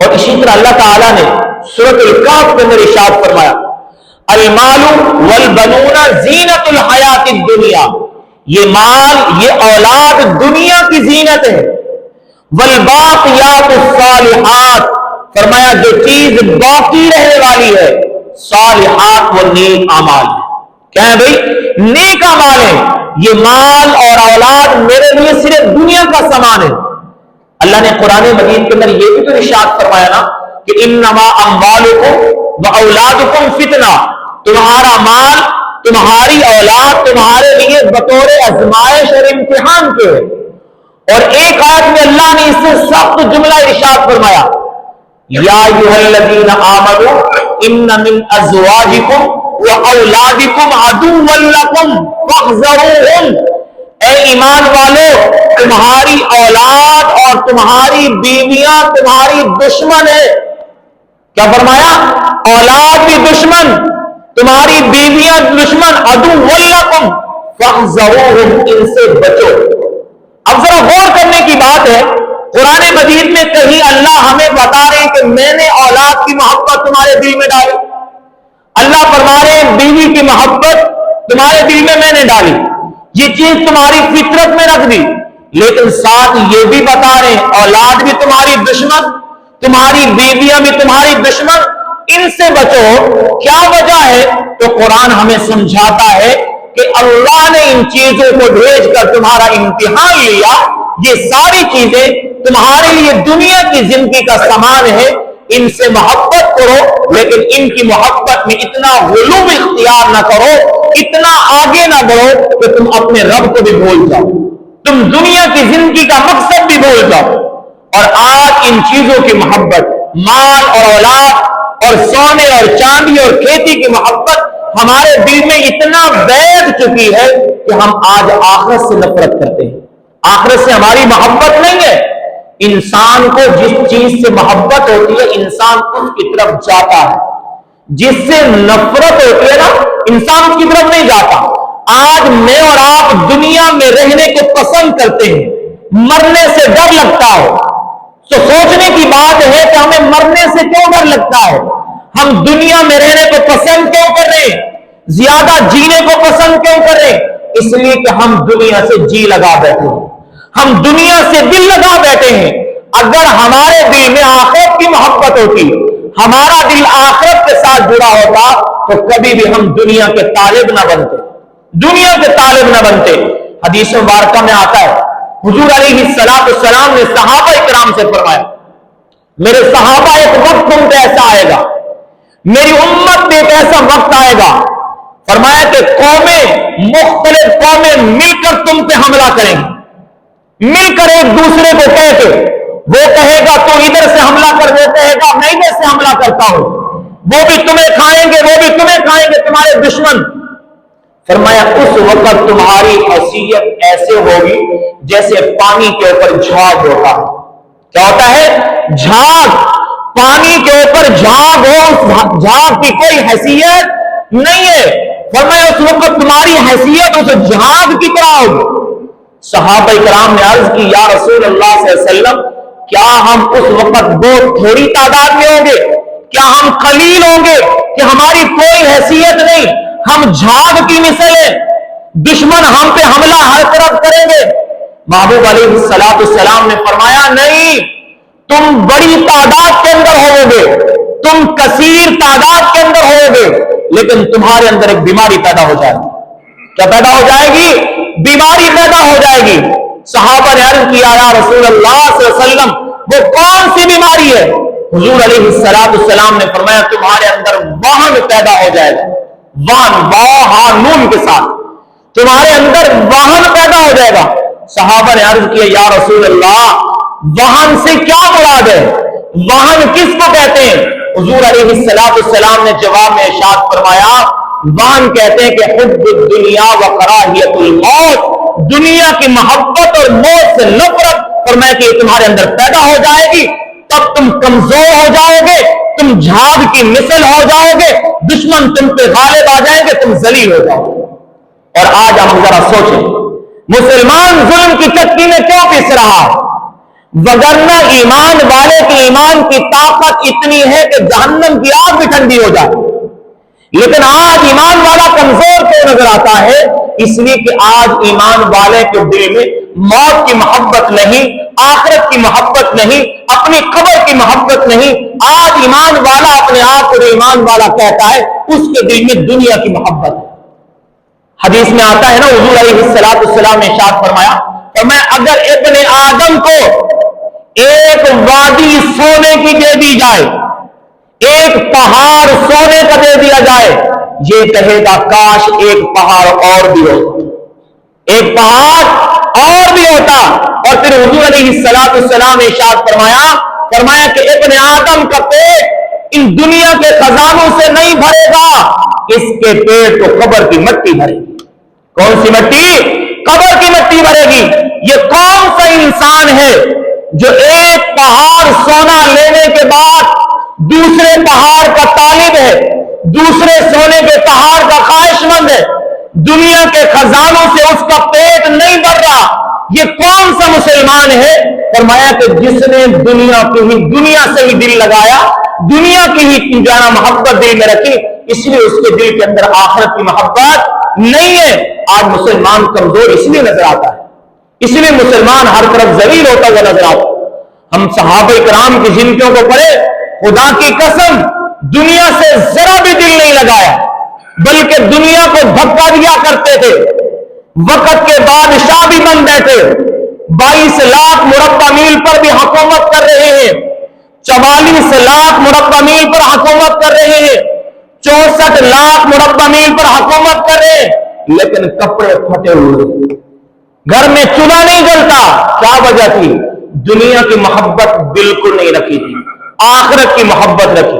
اور اسی طرح اللہ تعالیٰ نے سورۃ الکہف کے اندر ارشاد فرمایا المال والبنون زینت الحیات الدنیا، یہ مال، یہ اولاد دنیا کی زینت ہے. والباقیات الصالحات، فرمایا جو چیز باقی رہنے والی ہے، صالحات وہ نیک اعمال ہے. کیا ہے بھائی؟ نیک اعمال ہے. یہ مال اور اولاد میرے لیے صرف دنیا کا سامان ہے. اللہ نے قرآن مجید کے اندر یہ بھی تو ارشاد فرمایا نا کہ انما اموالکم واولادکم فتنہ، تمہارا مال، تمہاری اولاد تمہارے لیے بطور آزمائش اور امتحان کے. اور ایک آیت میں اللہ نے اس سے سخت جملہ ارشاد فرمایا یا ایھا الذین آمنوا ان من ازواجکم واولادکم عدوا لکم فاحذروہم، اے ایمان والو تمہاری اولاد اور تمہاری بیویاں تمہاری دشمن ہے. کیا فرمایا؟ اولاد بھی دشمن، تمہاری بیویاں دشمن، عدوا لکم فاحذروہم، ان سے بچو. اب ذرا غور کرنے کی بات ہے، قرآن مجید میں کہیں اللہ ہمیں بتا رہے ہیں کہ میں نے اولاد کی محبت تمہارے دل میں ڈالی، اللہ فرما رہے ہیں بیوی کی محبت تمہارے دل میں میں نے ڈالی، یہ چیز تمہاری فطرت میں رکھ دی. لیکن ساتھ یہ بھی بتا رہے ہیں اولاد بھی تمہاری دشمن، تمہاری بیویاں بھی تمہاری دشمن، ان سے بچو. کیا وجہ ہے؟ تو قرآن ہمیں سمجھاتا ہے کہ اللہ نے ان چیزوں کو بھیج کر تمہارا امتحان لیا. یہ ساری چیزیں تمہارے لیے دنیا کی زندگی کا سامان ہے، ان سے محبت کرو، لیکن ان کی محبت میں اتنا غلو اختیار نہ کرو، اتنا آگے نہ بڑھو کہ تم اپنے رب کو بھی بھول جاؤ، تم دنیا کی زندگی کا مقصد بھی بھول جاؤ. اور آج ان چیزوں کی محبت، مال اور اولاد اور سونے اور چاندی اور کھیتی کی محبت ہمارے دل میں اتنا بیٹھ چکی ہے کہ ہم آج آخرت سے نفرت کرتے ہیں. آخرت سے ہماری محبت نہیں ہے. انسان کو جس چیز سے محبت ہوتی ہے انسان اس کی طرف جاتا ہے، جس سے نفرت ہوتی ہے نا انسان اس کی طرف نہیں جاتا. آج میں اور آپ دنیا میں رہنے کو پسند کرتے ہیں، مرنے سے ڈر لگتا ہے. تو سوچنے کی بات ہے کہ ہمیں مرنے سے کیوں ڈر لگتا ہے؟ ہم دنیا میں رہنے کو پسند کیوں کر رہے ہیں؟ زیادہ جینے کو پسند کیوں کر رہے ہیں؟ اس لیے کہ ہم دنیا سے جی لگا بیٹھے ہیں، ہم دنیا سے دل لگا بیٹھے ہیں. اگر ہمارے دل میں آخرت کی محبت ہوتی، ہمارا دل آخرت کے ساتھ جڑا ہوتا تو کبھی بھی ہم دنیا کے طالب نہ بنتے، دنیا کے طالب نہ بنتے. حدیث مبارکہ میں آتا ہے حضور علیہ السلام نے صحابہ کرام سے فرمایا میرے صحابہ ایک وقت تم پہ ایسا آئے گا، میری امت پہ ایک ایسا وقت آئے گا، فرمایا کہ قومیں، مختلف قومیں مل کر تم پہ حملہ کریں گی، مل کر ایک دوسرے کو کہہ کے، وہ کہے گا تو ادھر سے حملہ کر دیتے ہیں گا، میں ادھر سے حملہ کرتا ہوں، وہ بھی تمہیں کھائیں گے، وہ بھی تمہیں کھائیں گے، تمہارے دشمن. فرمایا اس وقت تمہاری حیثیت ایسے ہوگی جیسے پانی کے اوپر جھاگ ہوتا ہے. کیا ہوتا ہے؟ جھاگ. پانی کے اوپر جھاگ ہو، اس جھاگ کی کوئی حیثیت نہیں ہے. فرمایا اس وقت تمہاری حیثیت اس جھاگ کی طرح ہوگی. صحابہ کرام نے عرض کی یا رسول اللہ صلی اللہ علیہ وسلم کیا ہم اس وقت بہت تھوڑی تعداد میں ہوں گے؟ کیا ہم قلیل ہوں گے کہ ہماری کوئی حیثیت نہیں؟ ہم جھاگ کی مثل ہیں، دشمن ہم پہ حملہ ہر طرف کریں گے. محبوب علیہ السلام نے فرمایا نہیں، تم بڑی تعداد کے اندر ہوو گے، تم کثیر تعداد کے اندر ہوو گے، لیکن تمہارے اندر ایک بیماری پیدا ہو جائے گی. کیا پیدا ہو جائے گی؟ بیماری پیدا ہو جائے گی. صحابہ نے عرض کیا یا رسول اللہ صلی اللہ علیہ وسلم وہ کون سی بیماری ہے؟ حضور علیہ السلام نے فرمایا تمہارے اندر وہن پیدا ہو جائے گا. وہن، نون کے ساتھ، تمہارے اندر وہن پیدا ہو جائے گا. صحابہ نے عرض کیا یا رسول اللہ وہن سے کیا مراد ہے؟ وہن کس کو کہتے ہیں؟ حضور علیہ السلام نے جواب میں ارشاد فرمایا وہن کہتے ہیں کہ حب الدنیا و کراہیت الموت، دنیا کی محبت اور موت سے نفرت. فرمایا کہ یہ تمہارے اندر پیدا ہو جائے گی، تب تم کمزور ہو جاؤ گے، تم جھاگ کی مثل ہو جاؤ گے، دشمن تم پہ غالب آ جائیں گے، تم ذلیل ہو جاؤ گے. اور آج ہم ذرا سوچیں مسلمان ظلم کی چکی میں کیوں پس رہا؟ وگرنہ ایمان والے کے ایمان کی طاقت اتنی ہے کہ جہنم کی آگ بھی ٹھنڈی ہو جائے. لیکن آج ایمان والا کمزور کیوں نظر آتا ہے؟ اس لیے کہ آج ایمان والے کے دل میں موت کی محبت نہیں، آخرت کی محبت نہیں، اپنی قبر کی محبت نہیں. آج ایمان والا اپنے آپ کو ایمان والا کہتا ہے، اس کے دل میں دنیا کی محبت ہے. حدیث میں آتا ہے نا، حضور علیہ السلام نے ارشاد فرمایا کہ میں اگر ابن آدم کو ایک وادی سونے کی دے دی جائے، ایک پہاڑ سونے کا دے دیا جائے، یہ کہے گا کاش ایک پہاڑ اور بھی ہوتا، ایک پہاڑ اور بھی ہوتا. اور پھر حضور علیہ السلام نے ارشاد فرمایا کہ ابن آدم کا پیٹ ان دنیا کے خزانوں سے نہیں بھرے گا، اس کے پیٹ کو قبر کی مٹی بھرے گی. کون سی مٹی؟ قبر کی مٹی بھرے گی. یہ کون سا انسان ہے جو ایک پہاڑ سونا لینے کے بعد دوسرے پہاڑ کا طالب ہے، دوسرے سونے کے پہاڑ کا خواہش مند ہے، دنیا کے خزانوں سے اس کا پیٹ نہیں بھر رہا؟ یہ کون سا مسلمان ہے؟ فرمایا کہ جس نے دنیا سے ہی دل لگایا، دنیا کی ہی جانا محبت دل میں رکھی، اس لیے اس کے دل کے اندر آخرت کی محبت نہیں ہے. آج مسلمان کمزور اس لیے نظر آتا ہے، اس لیے مسلمان ہر طرف ذلیل ہوتا ہوا نظر آتا ہے. ہم صحابہ کرام کی زندگیوں کو پڑھے، خدا کی قسم دنیا سے ذرا بھی دل نہیں لگایا، بلکہ دنیا کو دھکا دیا کرتے تھے. وقت کے بادشاہ بھی بن بیٹھے، 22 لاکھ مربع میل پر بھی حکومت کر رہے ہیں، 44 لاکھ مربع میل پر حکومت کر رہے ہیں، 64 لاکھ مربع میل پر حکومت کر رہے ہیں، لیکن کپڑے پھٹے ہوئے، گھر میں چولہا نہیں جلتا. کیا وجہ تھی؟ دنیا کی محبت بالکل نہیں رکھی تھی، آخرت کی محبت رکھی.